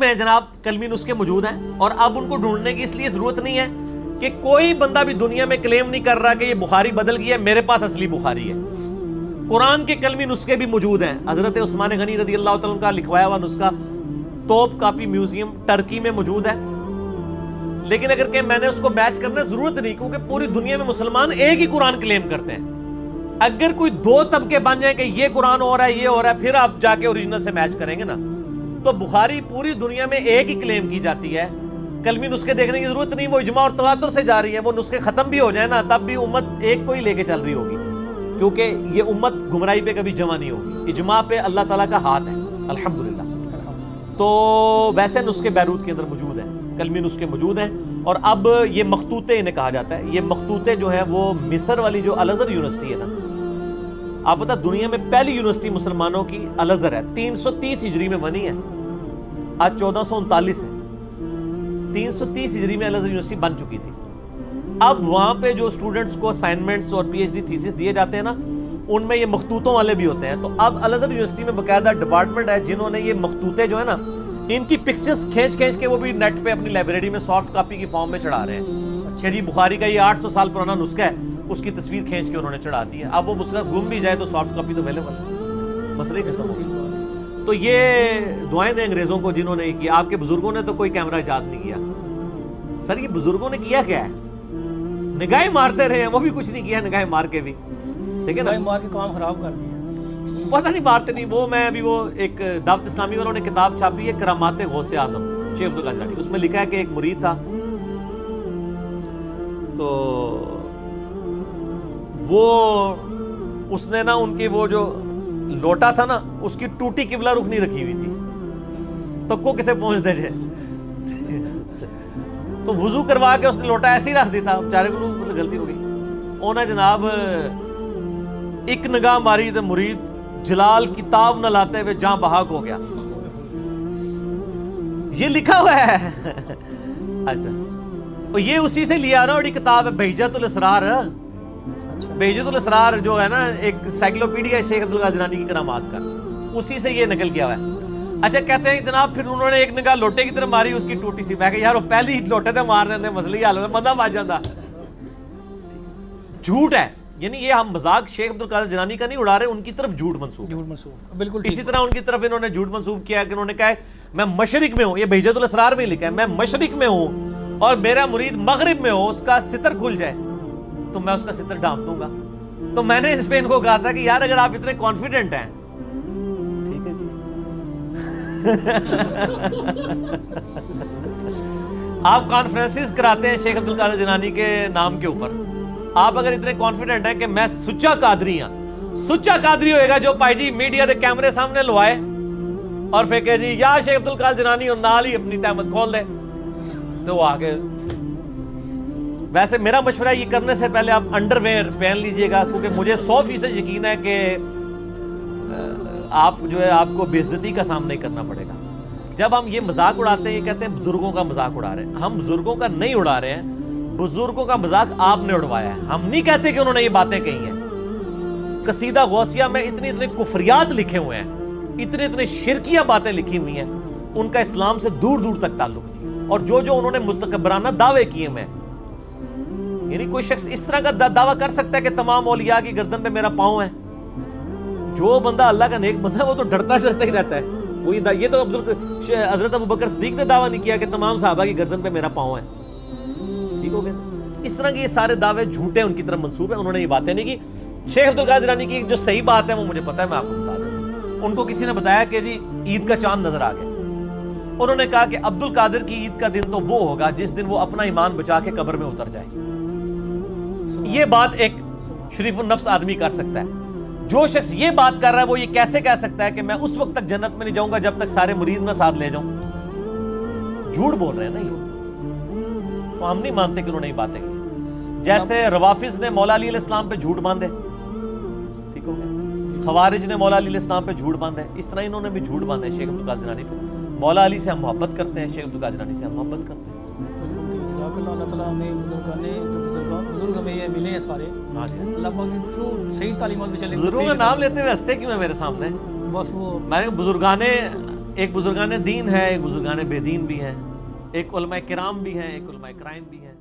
میں جناب کلمی نسخے موجود ہیں، اور اب ان کو ڈھونڈنے کی اس لیے ضرورت نہیں ہے کہ کوئی بندہ بھی دنیا میں کلیم نہیں کر رہا کہ یہ بخاری بدل گیا ہے، میرے پاس اصلی بخاری ہے۔ قرآن کے کلمی نسخے بھی موجود ہیں، حضرت عثمان غنی رضی اللہ تعالیٰ عنہ کا لکھوایا ہوا نسخہ توپ کاپی میوزیم ٹرکی میں موجود ہے، لیکن اگر کہ میں نے اس کو میچ کرنا ضرورت نہیں، کیونکہ پوری دنیا میں مسلمان ایک ہی قرآن کلیم کرتے ہیں۔ اگر کوئی دو طبقے بن جائیں کہ یہ قرآن ہو رہا ہے یہ ہو رہا ہے، پھر آپ جا کے اوریجنل سے میچ کریں گے نا، تو بخاری پوری دنیا میں ایک ہی کلیم کی جاتی ہے، کلمی نسخے دیکھنے کی ضرورت نہیں، وہ اجماع اور تواتر سے جا رہی ہے۔ وہ نسخے ختم بھی ہو جائیں نا تب بھی امت ایک کو ہی لے کے چل رہی ہوگی، کیونکہ یہ امت گمراہی پہ کبھی جمع نہیں ہوگی، اجماع پہ اللہ تعالیٰ کا ہاتھ ہے الحمدللہ۔ تو ویسے نسخے بیروت کے اندر موجود ہیں، کلمی نسخے موجود ہیں، اور اب یہ مخطوطے انہیں کہا جاتا ہے۔ یہ مخطوطے جو ہیں وہ مصر والی جو الازہر یونیورسٹی ہے نا، آپ پتہ دنیا میں پہلی یونیورسٹی مسلمانوں کی الازہر ہے، 330 ہجری میں بنی ہے، آج 1439 ہے، 330 ہجری میں الازہر یونیورسٹی بن چکی تھی۔ اب وہاں پہ جو اسٹوڈنٹس کو اسائنمنٹس اور پی ایچ ڈی تھیسس دیے جاتے ہیں نا، ان میں یہ مخطوطوں والے بھی ہوتے ہیں۔ تو اب الازہر یونیورسٹی میں باقاعدہ ڈپارٹمنٹ ہے جنہوں نے یہ مخطوطے جو ہے نا، ان کی پکچرز کھینچ کے وہ بھی نیٹ پہ اپنی لائبریری میں سافٹ کاپی کی فارم میں چڑھا رہے ہیں کہ جی بخاری کا یہ 800 سال پرانا نسخہ ہے، اس کی تصویر کھینچ کے انہوں نے چڑھا دی ہے۔ اب وہ نسخہ گم بھی جائے تو سافٹ کاپی تو اویلیبل ہے، مسئلہ ہی ختم ہو گیا۔ تو یہ دعائیں دیں انگریزوں کو جنہوں نے یہ کیا۔ آپ کے بزرگوں نے تو کوئی کیمرہ ایجاد نہیں کیا سر، یہ بزرگوں نے کیا کیا ہے؟ نگاہیں مارتے رہے ہیں، وہ بھی کچھ نہیں کیا نگاہیں مار کے بھی، ٹھیک ہے نا، مار کے کام خراب کر دیا، پتہ نہیں مارتے نہیں۔ وہ میں ابھی وہ ایک دعوت اسلامی والوں نے کتاب چھاپی ہے کرامات غوث اعظم شیخ عبد القادر جیلانی، اس میں لکھا ہے کہ ایک مرید تھا، تو وہ اس نے نا ان کی وہ جو لوٹا تھا نا، اس کی ٹوٹی قبلہ رخ نہیں رکھی ہوئی تھی، تو کو کتے پہنچ دے جائے، تو وضو کروا کے اس نے لوٹا ایسے ہی رکھ دی تھا، بیچارے کو مطلب غلطی ہو گئی، انہیں جناب ایک نگاہ ماری تو مرید جلال کتاب نہ لاتے ہوئے جہاں بحق ہو گیا۔ یہ لکھا ہوا ہے اچھا، اور یہ اسی سے لیا نا، اور یہ کتاب ہے بہجت الاسرار، بہجت الاسرار جو ہے نا ایک سائیکلوپیڈیا شیخ عبد القادر جیلانی کی کرامات کا، اسی سے یہ نقل کیا ہوا ہے۔ اچھا کہتے ہیں جناب پھر انہوں نے ایک نگاہ لوٹے کی طرف ماری، اس کی ٹوٹی سی، میں کہ یار وہ پہلی لوٹے تھے مار دیندے مسئلہ ہی حل ہوتا، بندہ بچ جاتا۔ جھوٹ ہے، یعنی یہ ہم مذاق شیخ عبد القادر جیلانی کا نہیں اڑا رہے، ان کی طرف جھوٹ منسوب بالکل اسی طرح ان کی طرف انہوں نے جھوٹ منسوب کیا کہ انہوں نے کہا ہے میں مشرق میں ہوں، یہ بہجت الاسرار میں لکھا ہے، میں مشرق میں ہوں اور میرا مرید مغرب میں ہو، اس کا ستر کھل جائے تو میں اس کا ستر ڈھانپ دوں گا۔ تو میں نے اس پہ ان کو کہا تھا کہ یار اگر آپ اتنے کانفیڈنٹ ہیں، ٹھیک ہے جی آپ کانفرنسز کراتے ہیں شیخ عبد القادر جیلانی کے نام کے اوپر، آپ اگر اتنے کانفیڈنٹ ہیں کہ میں سچا قادری ہوں، سچا قادری ہوئے گا جو پائی جی میڈیا دے کیمرے سامنے لوائے اور پھر کہ جی یا شیخ عبد القادر جیلانی اور نال ہی اپنی تہمت کھول دے، تو وہ آگے۔ ویسے میرا مشورہ یہ کرنے سے پہلے آپ انڈر ویئر پہن لیجئے گا، کیونکہ مجھے 100% یقین ہے کہ آپ جو ہے آپ کو بے عزتی کا سامنا ہی کرنا پڑے گا۔ جب ہم یہ مذاق اڑاتے ہیں، یہ کہتے ہیں بزرگوں کا مذاق اڑا رہے ہیں، ہم بزرگوں کا نہیں اڑا رہے ہیں، بزرگوں کا مذاق آپ نے اڑوایا ہے، ہم نہیں کہتے کہ انہوں نے یہ باتیں کہی ہیں۔ قصیدہ غوثیہ میں اتنے کفریات لکھے ہوئے ہیں، اتنے شرکیہ باتیں لکھی ہوئی ہیں، ان کا اسلام سے دور دور تک تعلق نہیں، اور جو انہوں نے متکبرانہ دعوے کیے ہیں، یعنی کوئی شخص اس طرح کا دعویٰ کر سکتا ہے کہ تمام اولیاء کی گردن پہ میرا پاؤں ہے؟ جو بندہ اللہ کا نیک بندہ ہے وہ تو ڈرتا ہی رہتا ہے۔ یہ تو حضرت ابوبکر صدیق نے دعویٰ نہیں کیا کہ تمام صحابہ کی گردن پہ میرا پاؤں ہے، ٹھیک ہو گیا۔ اس طرح کے یہ سارے دعوے جھوٹے ان کی طرف منسوب ہیں، انہوں نے یہ باتیں نہیں کی۔ شیخ عبد القادر جیلانی کی جو صحیح بات ہے وہ مجھے پتہ ہے، میں آپ کو بتا دوں۔ ان کو کسی نے بتایا کہ جی عید کا چاند نظر آ گیا، انہوں نے کہا کہ عبد القادر کی عید کا دن تو وہ ہوگا جس دن وہ اپنا ایمان بچا کے قبر میں اتر جائے۔ یہ بات ایک شریف النفس آدمی کر سکتا ہے۔ جو شخص یہ بات کر رہا ہے وہ یہ کیسے کہہ سکتا ہے کہ میں اس وقت تک جنت میں نہیں جاؤں گا جب تک سارے مرید نہ ساتھ لے جاؤں؟ جھوٹ بول رہے ہیں نا یہ، تو ہم نہیں مانتے کہ انہوں نے یہ باتیں کی۔ جیسے روافظ نے مولا علی علیہ السلام پہ جھوٹ باندھے، ٹھیک ہو گیا، خوارج نے مولا علی علیہ السلام پہ جھوٹ باندھے، اس طرح انہوں نے بھی جھوٹ باندھے شیخ عبد القادر جیلانی پہ۔ مولا علی سے ہم محبت کرتے ہیں، شیخ عبد القادر جیلانی سے ہم محبت کرتے ہیں۔ اللہ تعالیٰ ہمیں بزرگ ہمیں یہ ملے ہیں سارے، اللہ پاک کی صحیح تعلیمات میں چلے۔ بزرگوں کا نام لیتے ہوئے ہنستے کیوں ہیں میرے سامنے؟ بس وہ میں نے بزرگان ایک بزرگان دین ہے، ایک بزرگان بے دین بھی ہیں، ایک علماء کرام بھی ہیں، ایک علماء کرائم بھی ہیں.